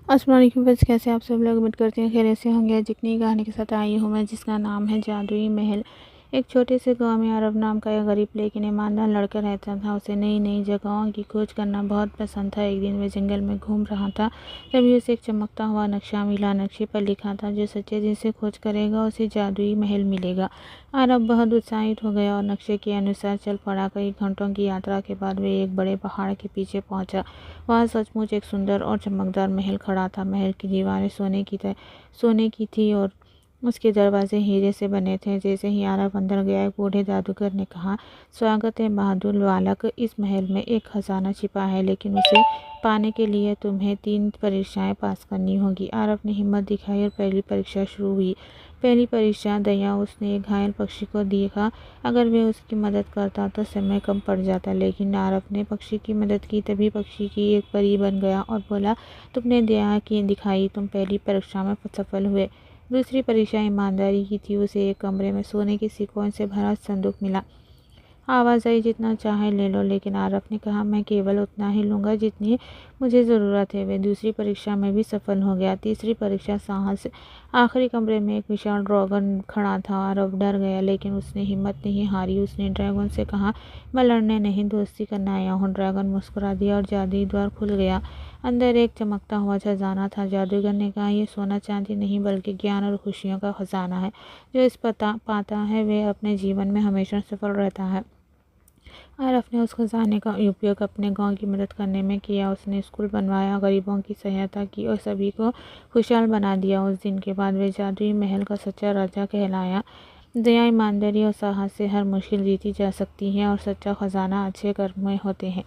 अस्सलाम वालेकुम फ्रेंड्स, कैसे आप सब लोग उम्मीद करते हैं खैरियत से होंगे। जितनी कहानी के साथ आई हूँ मैं, जिसका नाम है जादुई महल। एक छोटे से गांव में अरब नाम का एक गरीब लेकिन ईमानदार लड़का रहता था। उसे नई नई जगहों की खोज करना बहुत पसंद था। एक दिन वह जंगल में घूम रहा था, तभी उसे एक चमकता हुआ नक्शा मिला। नक्शे पर लिखा था, जो सच्चे दिल से खोज करेगा उसे जादुई महल मिलेगा। अरब बहुत उत्साहित हो गया और नक्शे के अनुसार चल पड़ा। कई घंटों की यात्रा के बाद वे एक बड़े पहाड़ के पीछे पहुंचा। वहाँ सचमुच एक सुंदर और चमकदार महल खड़ा था। महल की दीवारें सोने की थी और उसके दरवाजे हीरे से बने थे। जैसे ही आरव अंदर गया, एक बूढ़े जादूगर ने कहा, स्वागत है बहादुर बालक, इस महल में एक खजाना छिपा है, लेकिन उसे पाने के लिए तुम्हें 3 परीक्षाएं पास करनी होगी। आरव ने हिम्मत दिखाई और पहली परीक्षा शुरू हुई। पहली परीक्षा दया। उसने एक घायल पक्षी को देखा। अगर वह उसकी मदद करता तो समय कम पड़ जाता, लेकिन आरव ने पक्षी की मदद की। तभी पक्षी की एक परी बन गया और बोला, तुमने दया की दिखाई, तुम पहली परीक्षा में सफल हुए। दूसरी परीक्षा ईमानदारी की थी। उसे एक कमरे में सोने के सिक्कों से भरा संदूक मिला। आवाज़ आई, जितना चाहे ले लो, लेकिन आरव ने कहा, मैं केवल उतना ही लूँगा जितनी मुझे ज़रूरत है। वे दूसरी परीक्षा में भी सफल हो गया। तीसरी परीक्षा साहस। आखिरी कमरे में एक विशाल ड्रैगन खड़ा था। आरव डर गया, लेकिन उसने हिम्मत नहीं हारी। उसने ड्रैगन से कहा, मैं लड़ने नहीं, दोस्ती करने आया हूँ। ड्रैगन मुस्कुरा दिया और जादुई द्वार खुल गया। अंदर एक चमकता हुआ खजाना था। जादूगर ने कहा, ये सोना चांदी नहीं, बल्कि ज्ञान और खुशियों का खजाना है। जो इस पाता है वह अपने जीवन में हमेशा सफल रहता है। आरफ ने उस खजाने का उपयोग अपने गांव की मदद करने में किया। उसने स्कूल बनवाया, गरीबों की सहायता की और सभी को खुशहाल बना दिया। उस दिन के बाद वे जादुई महल का सच्चा राजा कहलाया। दया, ईमानदारी और साहस से हर मुश्किल जीती जा सकती है और सच्चा खजाना अच्छे कर्म में होते हैं।